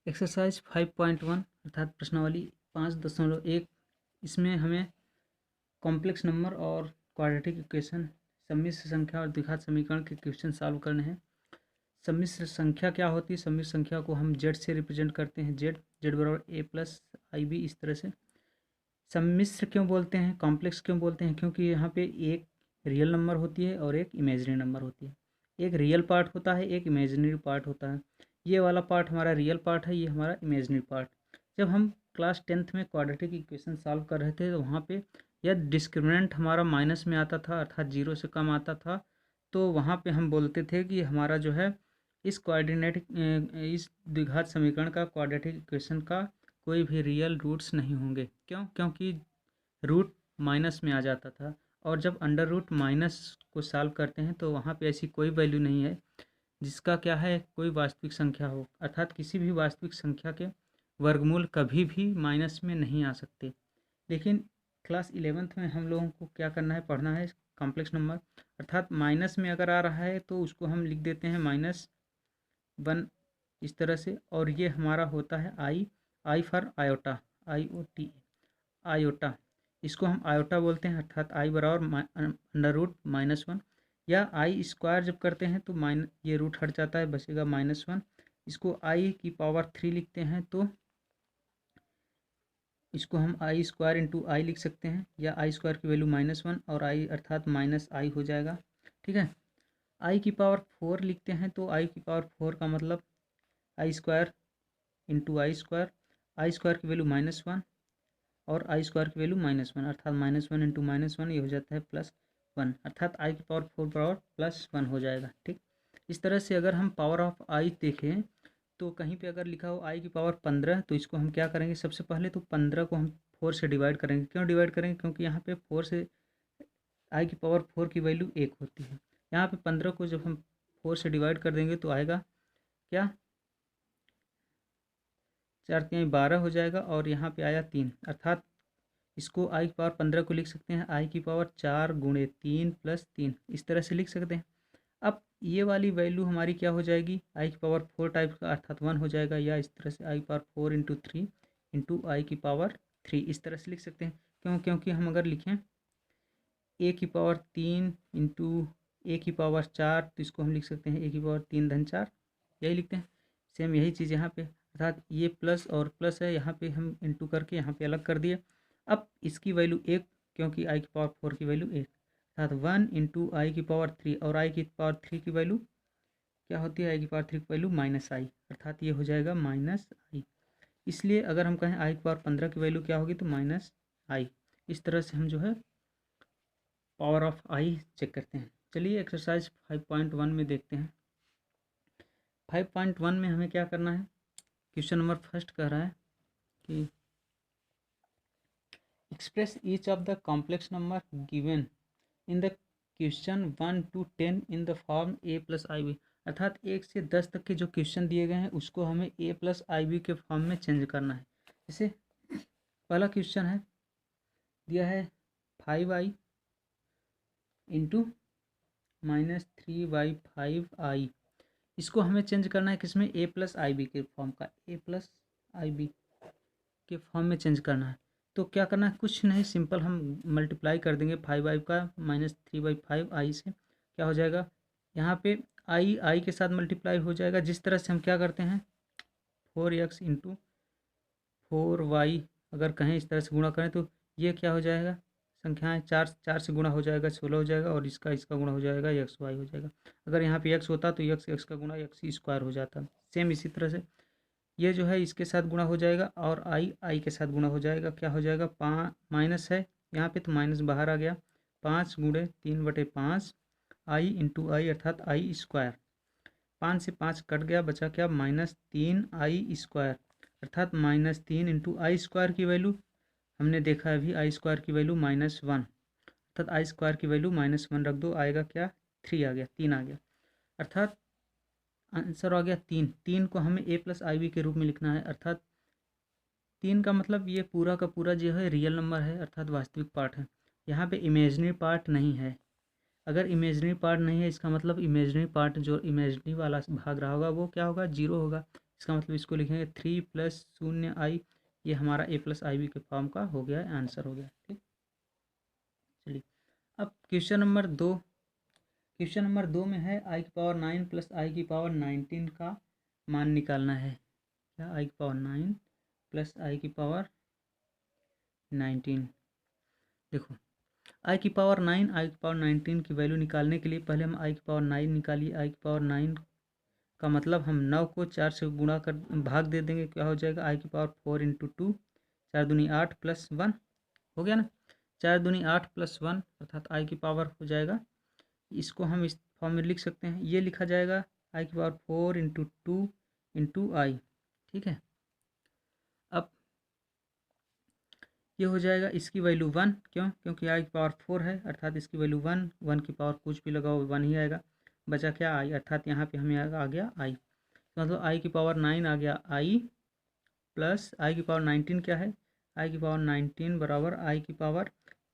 Exercise 5.1 अर्थात प्रश्नावली 5.1। इसमें हमें कॉम्प्लेक्स नंबर और क्वाड्रेटिक इक्वेशन, सम्मिश्र संख्या और द्विघात समीकरण के क्वेश्चन सॉल्व करने हैं। सम्मिश्र संख्या क्या होती है? सम्मिश्र संख्या को हम जेड से रिप्रेजेंट करते हैं, जेड बराबर ए प्लस आई बी, इस तरह से। सम्मिश्र क्यों बोलते हैं, कॉम्प्लेक्स क्यों बोलते हैं? क्योंकि यहाँ पे एक रियल नंबर होती है और एक इमेजिनरी नंबर होती है। एक रियल पार्ट होता है, एक इमेजिनरी पार्ट होता है। ये वाला पार्ट हमारा रियल पार्ट है, ये हमारा इमेजिनरी पार्ट। जब हम क्लास 10th में क्वाड्रेटिक इक्वेशन सॉल्व कर रहे थे तो वहाँ पे यह डिस्क्रिमिनेंट हमारा माइनस में आता था, अर्थात 0 से कम आता था, तो वहाँ पे हम बोलते थे कि हमारा जो है इस इस द्विघात समीकरण का, क्वाड्रेटिक इक्वेशन का कोई भी रियल रूट्स नहीं होंगे। क्यों? क्योंकि रूट माइनस में आ जाता था, और जब अंडर रूट माइनस को सॉल्व करते हैं तो वहाँ पे ऐसी कोई वैल्यू नहीं है जिसका क्या है, कोई वास्तविक संख्या हो। अर्थात किसी भी वास्तविक संख्या के वर्गमूल कभी भी माइनस में नहीं आ सकते। लेकिन क्लास 11th में हम लोगों को क्या करना है, पढ़ना है कॉम्प्लेक्स नंबर। अर्थात माइनस में अगर आ रहा है तो उसको हम लिख देते हैं -1 इस तरह से, और ये हमारा होता है I for iota, IOTA, iota. इसको हम आयोटा बोलते हैं, अर्थात आई बराबर अंडर रूट -1, या आई स्क्वायर जब करते हैं तो ये रूट हट जाता है, बचेगा -1। इसको आई की पावर 3 लिखते हैं तो इसको हम आई स्क्वायर इंटू आई लिख सकते हैं, या आई स्क्वायर की वैल्यू -1 और आई अर्थात -i हो जाएगा। ठीक है, आई की पावर 4 लिखते हैं तो आई की पावर 4 का मतलब आई स्क्वायर इंटू आई स्क्वायर की वैल्यू -1 और आई स्क्वायर की वैल्यू -1, अर्थात -1 इंटू -1 ये हो जाता है +1, अर्थात आई की पावर 4 पावर +1 हो जाएगा। ठीक, इस तरह से अगर हम पावर ऑफ आई देखें तो कहीं पे अगर लिखा हो आई की पावर 15, तो इसको हम क्या करेंगे, सबसे पहले तो 15 को हम 4 से डिवाइड करेंगे। क्यों डिवाइड करेंगे? क्योंकि यहाँ पे 4 से आई की पावर 4 की वैल्यू 1 होती है। यहाँ पे 15 को जब हम 4 से डिवाइड कर देंगे तो आएगा क्या, 4 3 12 हो जाएगा, और यहाँ पे आया 3, अर्थात इसको आई की पावर 15 को लिख सकते हैं आई की पावर 4 गुणे 3 प्लस 3, इस तरह से लिख सकते हैं। अब ये वाली वैल्यू हमारी क्या हो जाएगी, आई की पावर 4 टाइप का, अर्थात 1 हो जाएगा, या इस तरह से आई की पावर 4 इंटू 3 इंटू आई की पावर 3, इस तरह से लिख सकते हैं। क्यों? क्योंकि हम अगर लिखें ए की पावर 3 इंटू ए की पावर 4, तो इसको हम लिख सकते हैं ए की पावर 3 धन 4, यही लिखते हैं। सेम यही चीज़ यहाँ पे, अर्थात ये प्लस और प्लस है, यहाँ पे हम इंटू करके यहाँ पे अलग कर दिए। अब इसकी वैल्यू 1, क्योंकि आई की पावर 4 की वैल्यू 1, अर्थात 1 इंटू आई की पावर 3, और आई की पावर 3 की वैल्यू क्या होती है, आई की पावर 3 की वैल्यू -i, अर्थात ये हो जाएगा -i। इसलिए अगर हम कहें आई की पावर 15 की वैल्यू क्या होगी तो -i। इस तरह से हम जो है पावर ऑफ आई चेक करते हैं। चलिए एक्सरसाइज 5.1 में देखते हैं। 5.1 में हमें क्या करना है, क्वेश्चन नंबर फर्स्ट कह रहा है कि express each of the complex number given in the question 1 to 10 in the form a + ib, अर्थात 1 से 10 तक के जो क्वेश्चन दिए गए हैं उसको हमें a + ib के फॉर्म में चेंज करना है। जैसे पहला क्वेश्चन है, दिया है 5i इंटू -3/5i, इसको हमें चेंज करना है किसमें, a + ib के फॉर्म का, a + ib के फॉर्म में चेंज करना है। तो क्या करना है, कुछ नहीं, सिंपल हम मल्टीप्लाई कर देंगे 5i का -3/5i से, क्या हो जाएगा, यहाँ पे आई के साथ मल्टीप्लाई हो जाएगा। जिस तरह से हम क्या करते हैं 4x इंटू 4y अगर कहें इस तरह से गुणा करें तो ये क्या हो जाएगा, संख्याएं 4 से गुणा हो जाएगा 16 हो जाएगा, और इसका गुणा हो जाएगा xy हो जाएगा। अगर यहाँ पे x होता तो x का गुणा x² हो जाता। सेम इसी तरह से ये जो है इसके साथ गुणा हो जाएगा, और आई के साथ गुणा हो जाएगा, क्या हो जाएगा, माइनस है यहाँ पे तो माइनस बाहर आ गया, 5 गुणे 3/5 आई इंटू आई, अर्थात i², 5 से 5 कट गया, बचा क्या, -3i², अर्थात -3 इंटू आई² की वैल्यू हमने देखा है अभी, आई² की वैल्यू -1, अर्थात आई² की वैल्यू -1 रख दो, आएगा क्या, 3 आ गया, 3 आ गया, अर्थात आंसर आ गया 3। 3 को हमें a + ib के रूप में लिखना है, अर्थात 3 का मतलब ये पूरा का पूरा जो है रियल नंबर है, अर्थात वास्तविक पार्ट है। यहाँ पे इमेजनरी पार्ट नहीं है। अगर इमेजनरी पार्ट नहीं है इसका मतलब इमेजनरी पार्ट, जो इमेजनरी वाला भाग रहा होगा वो क्या होगा, 0 होगा। इसका मतलब इसको लिखेंगे 3 प्लस 0i, ये हमारा a प्लस आई बी के फॉर्म का हो गया, आंसर हो गया। ठीक, चलिए अब क्वेश्चन नंबर 2 में है आई की पावर 9 प्लस आई की पावर 19 का मान निकालना है। क्या? आई की पावर 9 प्लस आई की पावर 19। देखो, आई की पावर 9 आई की पावर 19 की वैल्यू निकालने के लिए पहले हम आई की पावर 9 निकालिए। आई की पावर 9 का मतलब हम 9 को 4 से गुणा कर भाग दे देंगे, क्या हो जाएगा? आई की पावर 4 इंटू 2, 4 दूनी 8 प्लस 1 हो गया ना। 4 दूनी 8 प्लस 1 अर्थात आई की पावर हो जाएगा, इसको हम इस फॉर्म में लिख सकते हैं। ये लिखा जाएगा आई की पावर 4 इंटू 2 इंटू आई। ठीक है, अब ये हो जाएगा इसकी वैल्यू 1, क्यों? क्योंकि आई की पावर 4 है अर्थात इसकी वैल्यू 1, 1 की पावर कुछ भी लगाओ 1 ही आएगा। बचा क्या? आई, अर्थात यहाँ पे हमें आ गया आई। मतलब आई की पावर 9 आ गया आई, प्लस आई की पावर 19 क्या है? आई की पावर 19 बराबर आई की पावर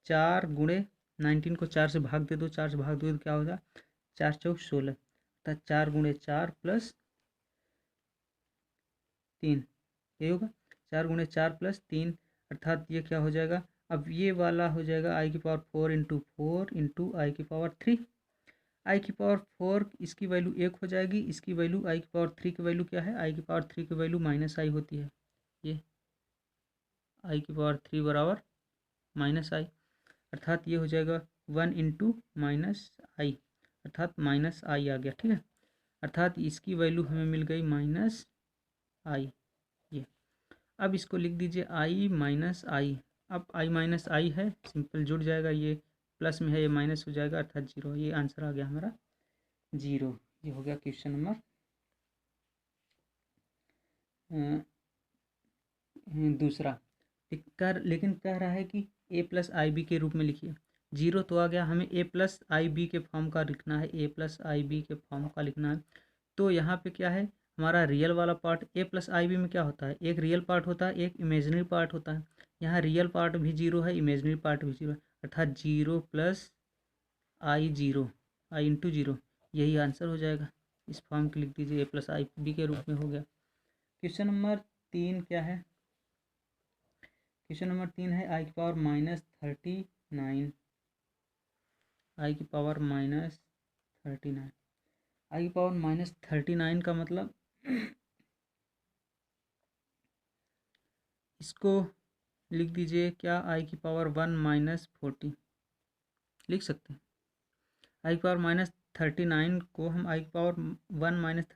4 गुणे 19 को 4 से भाग दे दो, 4 से भाग दो तो क्या होगा? 4 चौक 16, अर्थात 4 गुणे 4 प्लस 3, ये होगा 4 गुणे 4 प्लस 3, अर्थात ये क्या हो जाएगा? अब ये वाला हो जाएगा आई की पावर 4 इंटू 4 इंटू आई की पावर 3। आई की पावर 4 इसकी वैल्यू 1 हो जाएगी, इसकी वैल्यू आई की पावर 3 की वैल्यू क्या है? आई की पावर 3 की वैल्यू माइनस आई होती है। ये आई की पावर 3 बराबर माइनस आई, अर्थात ये हो जाएगा 1 इंटू माइनस आई, अर्थात माइनस आई आ गया। ठीक है, अर्थात इसकी वैल्यू हमें मिल गई माइनस आई। ये अब इसको लिख दीजिए आई माइनस आई। अब आई माइनस आई है, सिंपल जुड़ जाएगा, ये प्लस में है ये माइनस हो जाएगा अर्थात 0। ये आंसर आ गया हमारा 0। ये हो गया क्वेश्चन नंबर दूसरा। लेकिन कह रहा है कि ए प्लस आई बी के रूप में लिखिए। 0 तो आ गया, हमें ए प्लस आई बी के फॉर्म का लिखना है, ए प्लस आई बी के फॉर्म का लिखना है। तो यहाँ पे क्या है हमारा रियल वाला पार्ट? ए प्लस आई बी में क्या होता है? एक रियल पार्ट होता है, एक इमेजनरी पार्ट होता है। यहाँ रियल पार्ट भी 0 है, इमेजनरी पार्ट भी 0 है, अर्थात 0 प्लस आई 0, आई इंटू 0, यही आंसर हो जाएगा। इस फॉर्म को लिख दीजिए, ए प्लस आई बी के रूप में हो गया। क्वेश्चन नंबर 3 क्या है? क्वेश्चन नंबर 3 है आई की पावर -39, आई की पावर -39, आई की पावर -39 का मतलब इसको लिख दीजिए क्या? आई की पावर 1 - 40 लिख सकते हैं। आई की पावर -39 को हम आई की पावर 1 -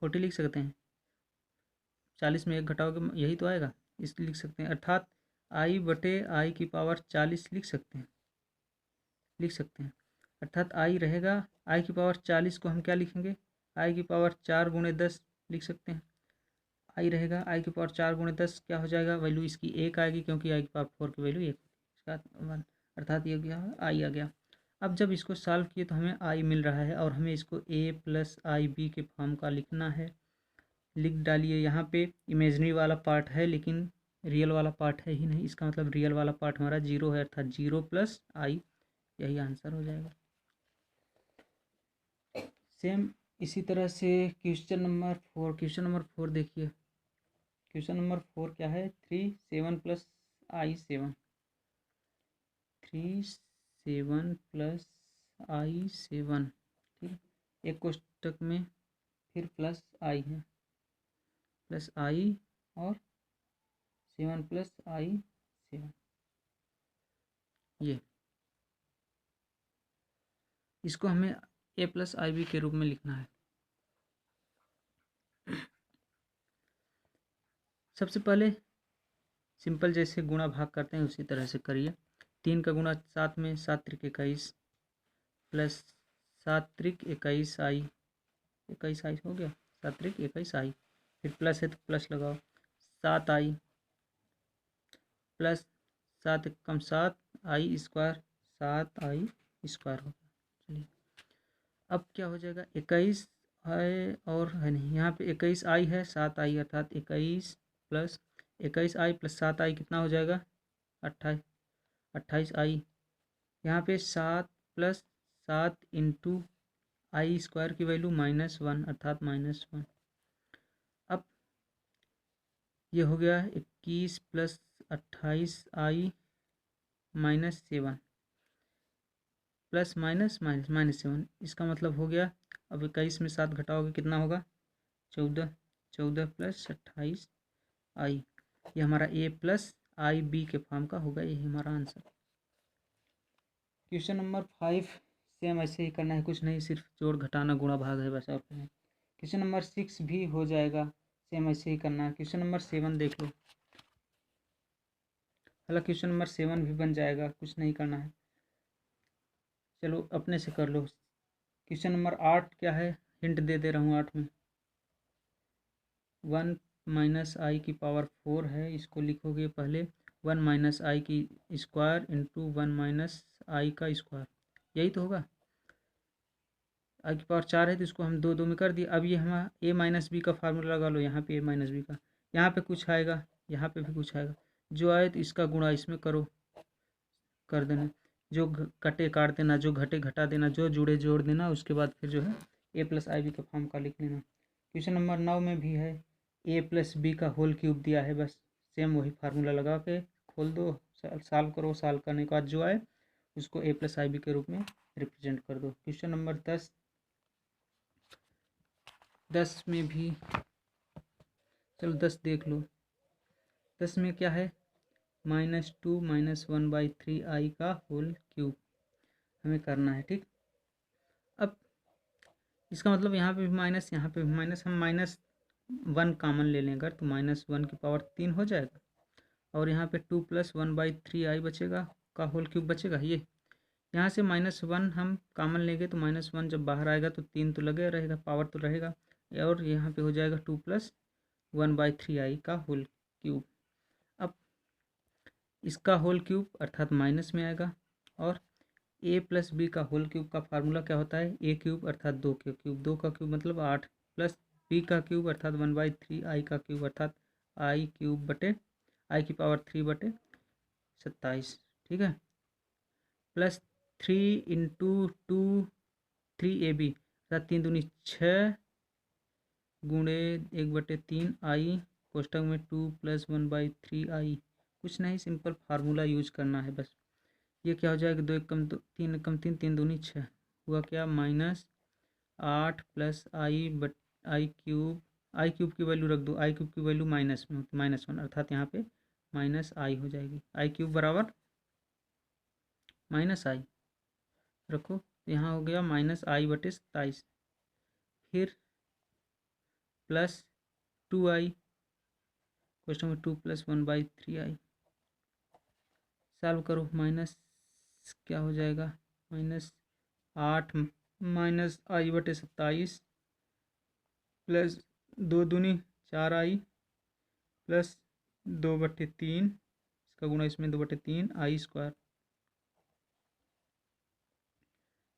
40 लिख सकते हैं। 40 में 1 घटाओगे यही तो आएगा, इसलिए लिख सकते हैं, अर्थात आई बटे आई की पावर 40 लिख सकते हैं। अर्थात आई रहेगा, आई की पावर 40 को हम क्या लिखेंगे? आई की पावर 4 गुणे 10 लिख सकते हैं। आई रहेगा, आई की पावर 4 गुणे 10 क्या हो जाएगा? वैल्यू इसकी 1 आएगी, क्योंकि आई की पावर 4 की वैल्यू 1 होती है, इसका 1, अर्थात ये क्या आई आ गया। अब जब इसको सॉल्व किए तो हमें आई मिल रहा है और हमें इसको ए प्लस आई बी के फॉर्म का लिखना है। लिख डालिए, यहाँ पे इमेजनरी वाला पार्ट है लेकिन रियल वाला पार्ट है ही नहीं, इसका मतलब रियल वाला पार्ट हमारा 0 है, अर्थात 0 प्लस आई, यही आंसर हो जाएगा। सेम इसी तरह से क्वेश्चन नंबर 4 देखिए। क्वेश्चन नंबर 4 क्या है? 3 7 प्लस आई 7, 3 7 प्लस आई 7। ठीक, एक कोष्टक में फिर प्लस आई है, प्लस आई और 7 प्लस आई 7, ये इसको हमें ए प्लस आई बी के रूप में लिखना है। सबसे पहले सिंपल जैसे गुणा भाग करते हैं उसी तरह से करिए। 3 का गुणा 7 में, 7 त्रिक 21 प्लस 7 त्रिक 21 आई, 21 आई हो गया, 7 त्रिक 21 आई, फिर प्लस है तो प्लस लगाओ, 7 आई प्लस 7 कम 7 आई स्क्वायर, 7 आई स्क्वायर हो गया। चलिए अब क्या हो जाएगा? 21 है और है नहीं, यहाँ पे 21 आई है, 7 आई, अर्थात 21 प्लस 21 आई प्लस 7 आई कितना हो जाएगा? 28 आई। यहाँ पे 7 प्लस 7 इंटू आई स्क्वायर की वैल्यू -1, अर्थात -1। अब ये हो गया 21 plus 28i minus 7 plus minus minus minus 7, इसका मतलब हो गया। अब 21 में 7 घटाओगे कितना होगा? 14। 14 प्लस 28i, ये हमारा a प्लस आई बी के फॉर्म का होगा, ये हमारा आंसर। क्वेश्चन नंबर 5 सेम ऐसे ही करना है, कुछ नहीं, सिर्फ जोड़ घटाना गुणा भाग है बस, और कुछ नहीं। क्वेश्चन नंबर 6 भी हो जाएगा, सेम ऐसे ही करना है। क्वेश्चन नंबर 7 देख लो, हालांकि क्वेश्चन नंबर 7 भी बन जाएगा, कुछ नहीं करना है, चलो अपने से कर लो। क्वेश्चन नंबर 8 क्या है, हिंट दे दे रहा हूँ। 8 में 1 माइनस आई की पावर 4 है, इसको लिखोगे पहले 1 माइनस आई की स्क्वायर इंटू 1 माइनस आई का स्क्वायर, यही तो होगा। आई की पावर 4 है तो इसको हम दो दो में कर दिए। अब ये हमारा ए माइनस बी का फार्मूला लगा लो, यहाँ पे ए माइनस बी का, यहाँ पे कुछ आएगा, यहाँ पे भी कुछ आएगा, जो आए तो इसका गुणा इसमें करो, कर देना, जो कटे काट देना, जो घटे घटा देना, जो जुड़े जोड़ देना, उसके बाद फिर जो है ए प्लस आई बी का फॉर्म का लिख लेना। क्वेश्चन नंबर 9 में भी है ए प्लस बी का होल क्यूब दिया है, बस सेम वही फार्मूला लगा के खोल दो, सॉल्व करो, सॉल्व करने के बाद जो आए उसको ए प्लस आई बी के रूप में रिप्रेजेंट कर दो। क्वेश्चन नंबर 10 में भी, चलो 10 देख लो। 10 में क्या है, -2 माइनस 1/3 आई का होल क्यूब हमें करना है, ठीक। अब इसका मतलब यहाँ पे भी माइनस, यहाँ पे भी माइनस, हम -1 कॉमन ले लें अगर, तो -1 की पावर 3 हो जाएगा, और यहाँ पे 2 प्लस 1/3 आई बचेगा, का होल क्यूब बचेगा। ये यहाँ से -1 हम कॉमन लेंगे तो -1 जब बाहर आएगा तो 3 तो लगे रहेगा, पावर तो रहेगा, और यहाँ पे हो जाएगा 2 प्लस 1/3 आई का होल क्यूब। अब इसका होल क्यूब अर्थात माइनस में आएगा, और ए प्लस बी का होल क्यूब का फार्मूला क्या होता है, ए क्यूब अर्थात 2 के क्यूब, 2 का क्यूब मतलब 8, प्लस बी का क्यूब अर्थात 1/3 आई का क्यूब अर्थात आई क्यूब बटे आई की पावर 3/27, ठीक है, प्लस 3 इंटू 2 3ab अर्थात 3 दूनी 6 गुणे 1/3 आई कोष्टक में 2 प्लस 1/3 आई, कुछ नहीं, सिंपल फार्मूला यूज करना है बस। ये क्या हो जाएगा, 2 एकम 2, 3 एकम 3, 3 दूनी 6, हुआ क्या, -8 प्लस आई क्यूब की वैल्यू रख दो, आई क्यूब की वैल्यू माइनस में होती, -1 अर्थात यहाँ पे माइनस आई हो जाएगी, आई क्यूब बराबर माइनस आई रखो, तो यहाँ हो गया -आई/27, फिर प्लस 2i क्वेश्चन में 2 प्लस 1/3 आई, सॉल्व करो, माइनस क्या हो जाएगा, -8 माइनस आई/27 प्लस 2 दूनी 4 आई प्लस 2/3, इसका गुणा इसमें 2/3 आई स्क्वायर,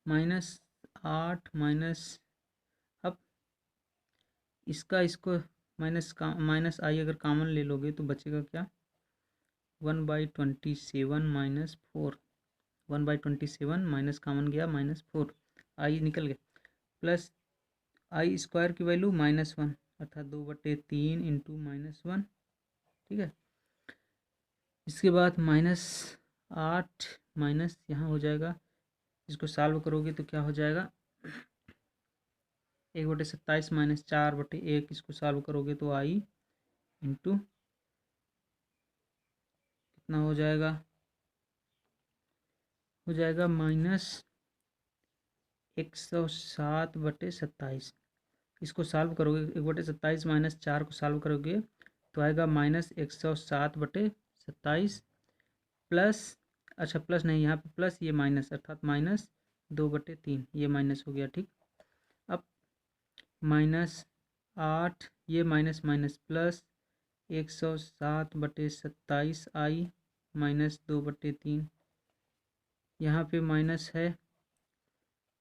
-8 माइनस, अब इसको माइनस आई अगर कॉमन ले लोगे तो बचेगा क्या, 1/27 -4, 1/27 माइनस कॉमन गया -4, आई निकल गया, प्लस आई स्क्वायर की वैल्यू -1 अर्थात 2/3 इंटू -1, ठीक है। इसके बाद -8 माइनस यहाँ हो जाएगा, इसको सॉल्व करोगे तो क्या हो जाएगा, 1/27 -4/1, इसको सॉल्व करोगे तो आई इंटू कितना हो जाएगा -107/27, इसको सॉल्व करोगे 1/27 -4 को सॉल्व करोगे तो आएगा -107/27 प्लस, अच्छा प्लस नहीं, यहाँ पे प्लस, ये माइनस अर्थात -2/3, ये माइनस हो गया, ठीक। अब -8, ये माइनस माइनस प्लस 107/27 आई -2/3, यहाँ पे माइनस है,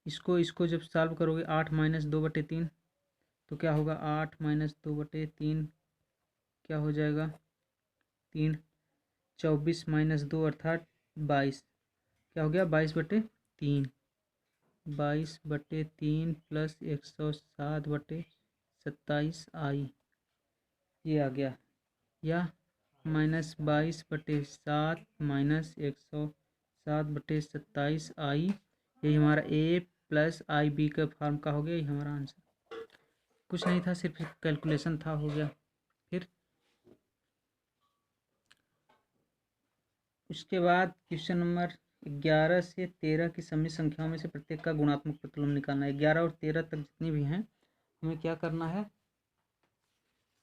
इसको जब सॉल्व करोगे 8 माइनस 2/3 तो क्या होगा, 8 माइनस 2/3 क्या हो जाएगा, 3, 24 माइनस 2 अर्थात 22, क्या हो गया, 22/3, 22/3 प्लस 107/27 आई, ये आ गया या -22/7 -107/27 यही हमारा a प्लस आई बी का फॉर्म का हो गया। यही हमारा आंसर, कुछ नहीं था, सिर्फ कैलकुलेशन था, हो गया। फिर उसके बाद क्वेश्चन नंबर 11 से 13 की समी संख्याओं में से प्रत्येक का गुणात्मक प्रतिलोम निकालना है। 11 और 13 तक जितनी भी हैं हमें क्या करना है,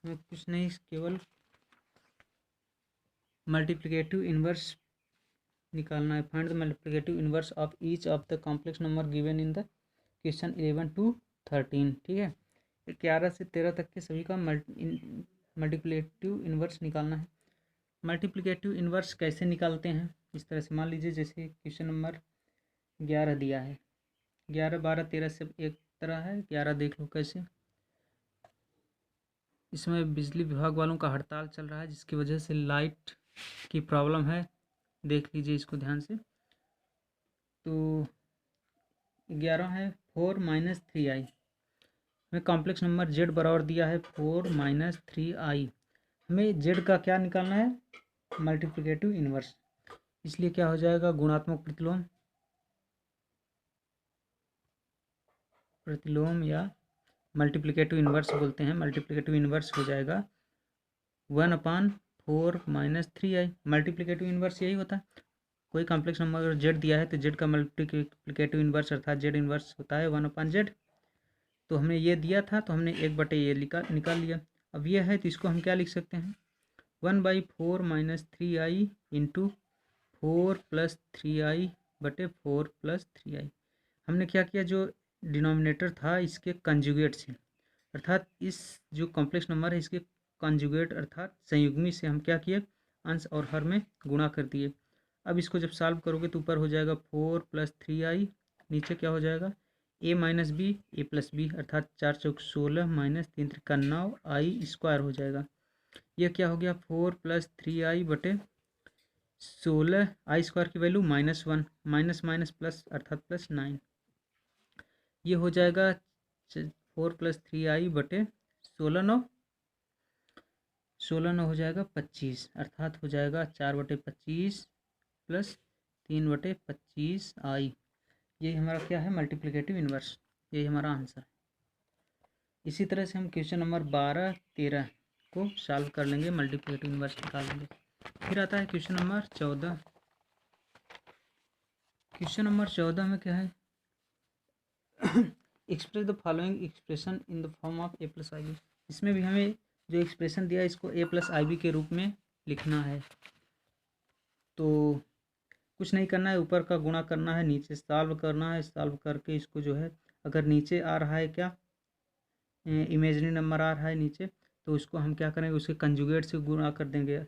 हमें कुछ नहीं, केवल मल्टीप्लिकेटिव इन्वर्स निकालना है। Find the multiplicative inverse of each of the complex number given in the question 11 to 13। ठीक है, 11 से 13 तक के सभी का मल्टीप्लिकेटिव इन्वर्स निकालना है। मल्टीप्लिकेटिव इन्वर्स कैसे निकालते हैं, इस तरह से मान लीजिए जैसे क्वेश्चन नंबर 11 दिया है, 11, 12, 13 से एक तरह है। 11 देख लो कैसे, इसमें बिजली विभाग वालों का हड़ताल चल रहा है जिसकी वजह से लाइट की प्रॉब्लम है, देख लीजिए इसको ध्यान से। तो 11 है 4 - 3i, हमें कॉम्प्लेक्स नंबर z बराबर दिया है 4 - 3i। हमें z का क्या निकालना है, मल्टीप्लिकेटिव इन्वर्स, इसलिए क्या हो जाएगा, गुणात्मक प्रतिलोम या मल्टीप्लिकेटिव इन्वर्स बोलते हैं। मल्टीप्लिकेटिव इन्वर्स हो जाएगा 1/4 - 3i। मल्टीप्लिकेटिव इन्वर्स यही होता है, कोई कॉम्प्लेक्स नंबर अगर z दिया है तो z का मल्टीप्लिकेटिव इन्वर्स अर्थात z इन्वर्स होता है 1/z। तो हमने ये दिया था तो हमने 1/a ये निकाल लिया। अब ये है तो इसको हम क्या लिख सकते हैं, 1/4 - 3i इंटू 4 + 3i/4 + 3i। हमने क्या किया, जो डिनोमिनेटर था इसके कंजुगेट से, अर्थात इस जो कॉम्प्लेक्स नंबर है इसके कंजुगेट अर्थात संयुग्मी से हम क्या किए, अंश और हर में गुणा कर दिए। अब इसको जब सॉल्व करोगे तो ऊपर हो जाएगा 4 + 3i, नीचे क्या हो जाएगा a - b a + b अर्थात 4 × 4 = 16 - 3 × 9 i² हो जाएगा। यह क्या हो गया 4 + 3i/16, i² की वैल्यू -1, माइनस प्लस अर्थात +9। ये हो जाएगा 4 + 3i/16, 16 हो जाएगा 25 अर्थात हो जाएगा 4/25 + 3/25i। यही हमारा क्या है, मल्टीप्लिकेटिव इन्वर्स, यही हमारा आंसर है। इसी तरह से हम क्वेश्चन नंबर 12, 13 को सॉल्व कर लेंगे, मल्टीप्लिकेटिव इन्वर्स निकाल लेंगे। फिर आता है क्वेश्चन नंबर 14। क्वेश्चन नंबर 14 में क्या है, express the following expression in the form of a + ib। इसमें भी हमें जो एक्सप्रेशन दिया है इसको a + ib के रूप में लिखना है। तो कुछ नहीं करना है, ऊपर का गुणा करना है, नीचे सॉल्व करना है, सॉल्व करके इसको जो है अगर नीचे आ रहा है क्या इमेजिनरी नंबर आ रहा है नीचे, तो उसको हम क्या करेंगे, उसके कंजुगेट से गुणा कर देंगे,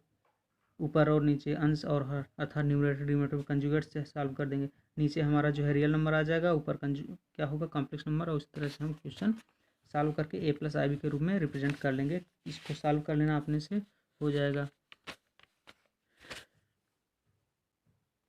ऊपर और नीचे अंश और हर अर्थात न्यूमरेटर डिनोमिनेटर कंजुगेट से सॉल्व कर देंगे। नीचे हमारा जो है रियल नंबर आ जाएगा, ऊपर क्या होगा कॉम्प्लेक्स नंबर, और उस तरह से हम क्वेश्चन सॉल्व करके a + ib के रूप में रिप्रेजेंट कर लेंगे। इसको सॉल्व कर लेना अपने से हो जाएगा।